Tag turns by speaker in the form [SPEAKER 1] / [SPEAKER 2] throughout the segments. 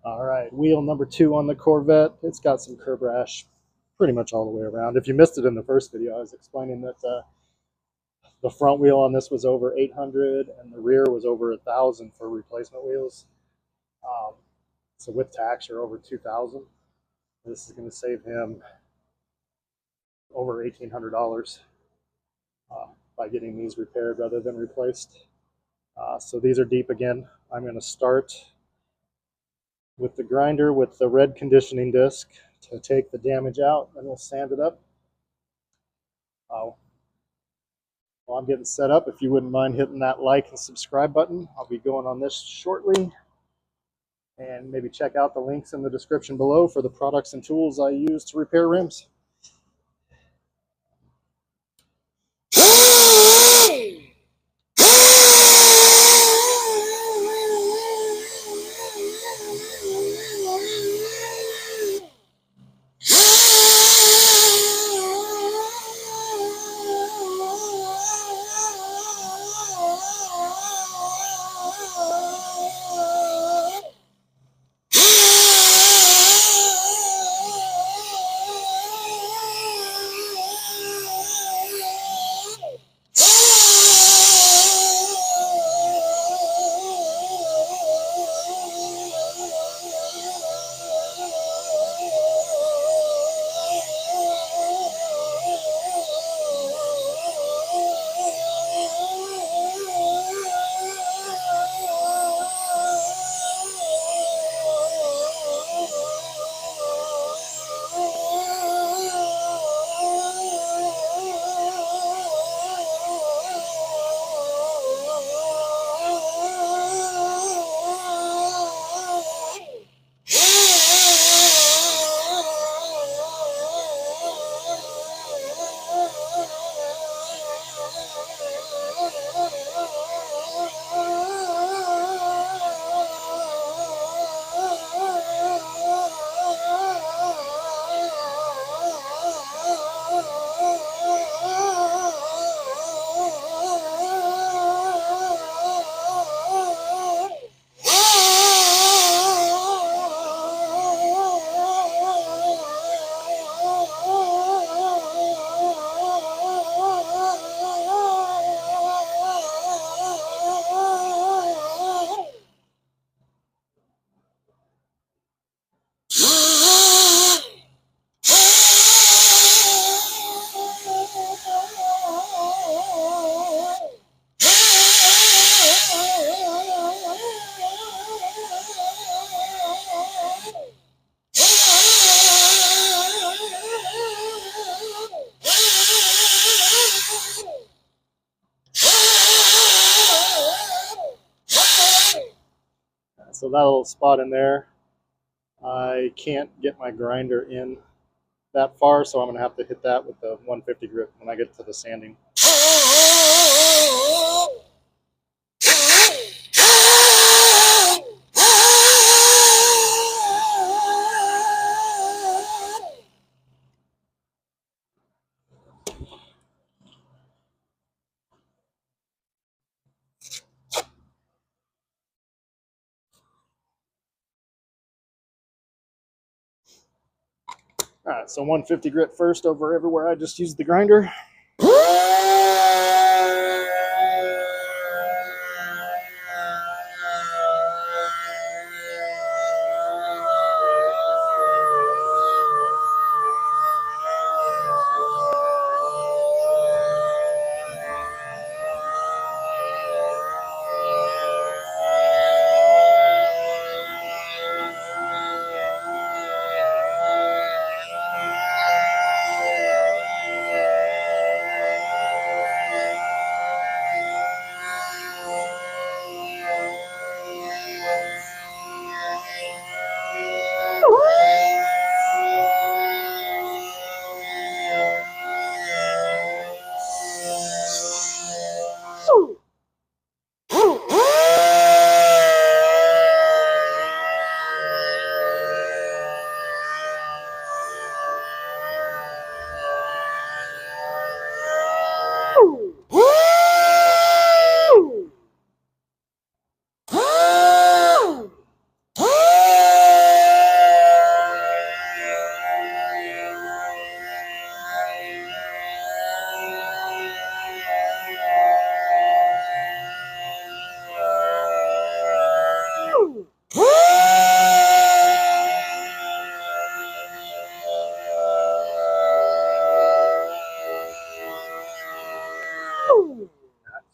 [SPEAKER 1] All right, wheel number 2 on the Corvette. It's got some curb rash pretty much all the way around. If you missed it in the first video, I was explaining that the front wheel on this was over 800 and the rear was over 1,000 for replacement wheels. Um, so with tax, you're over 2,000. This is going to save him over $1,800 by getting these repaired rather than replaced. So these are deep again. I'm going to start with the grinder with the red conditioning disc to take the damage out, and we'll sand it up. While I'm getting set up, if you wouldn't mind hitting that like and subscribe button, I'll be going on this shortly. And maybe check out the links in the description below for the products and tools I use to repair rims. So that little spot in there, I can't get my grinder in that far, so I'm going to have to hit that with the 150 grit when I get to the sanding. All right, so 150 grit first over everywhere I just used the grinder.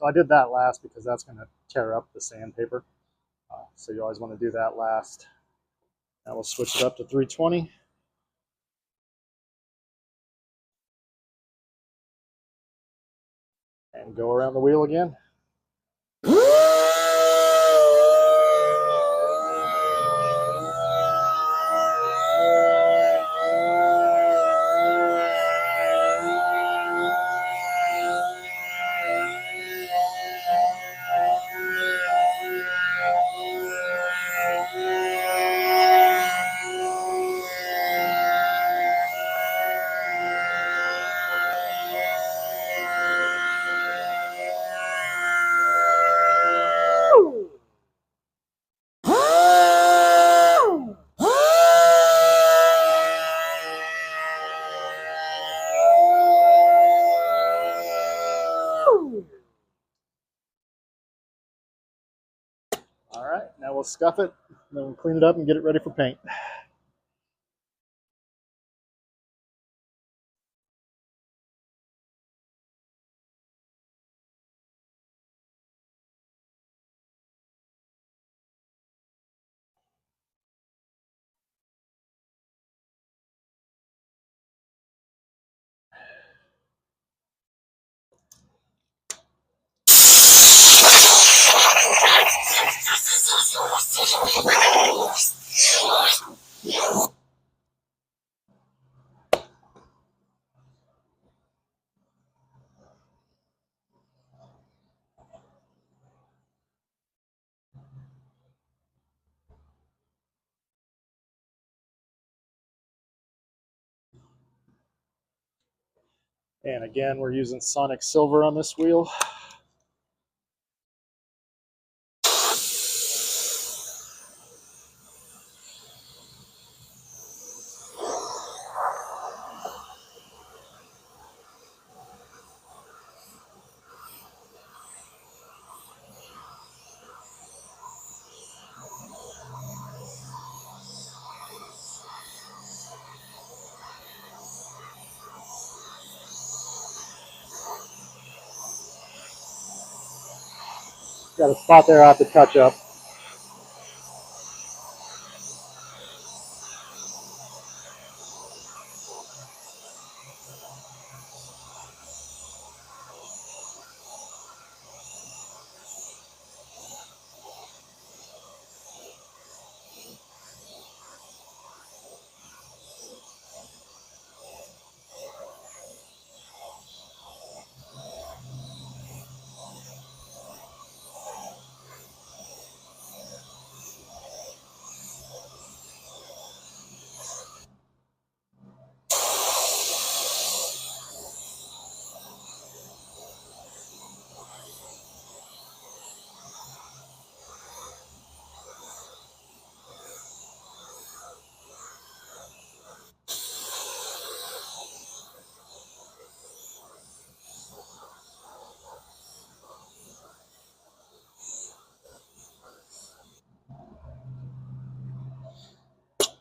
[SPEAKER 1] So I did that last because that's going to tear up the sandpaper. So you always want to do that last. Now we'll switch it up to 320. And go around the wheel again. All right, now we'll scuff it, and then we'll clean it up and get it ready for paint. And again, we're using Sonic Silver on this wheel. Got a spot there I have to touch up.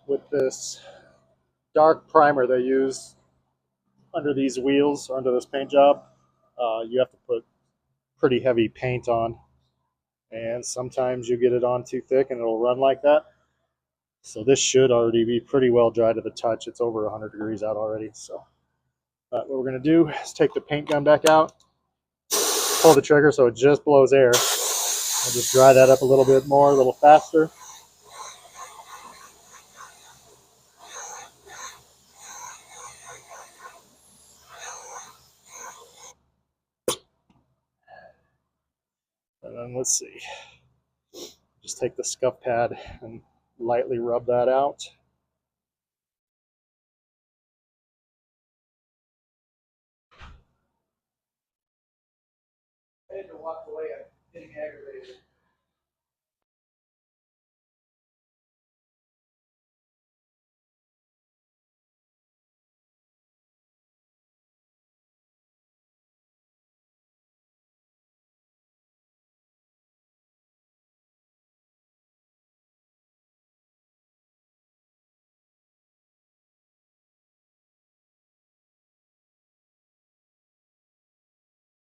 [SPEAKER 1] With this dark primer they use under these wheels or under this paint job, you have to put pretty heavy paint on, and sometimes you get it on too thick and it'll run like that. So this should already be pretty well dry to the touch. It's over 100 degrees out already. So what we're going to do is take the paint gun back out, pull the trigger so it just blows air. I'll just dry that up a little bit more, a little faster. And then let's see. Just take the scuff pad and lightly rub that out. I had to walk away. I'm getting aggravated.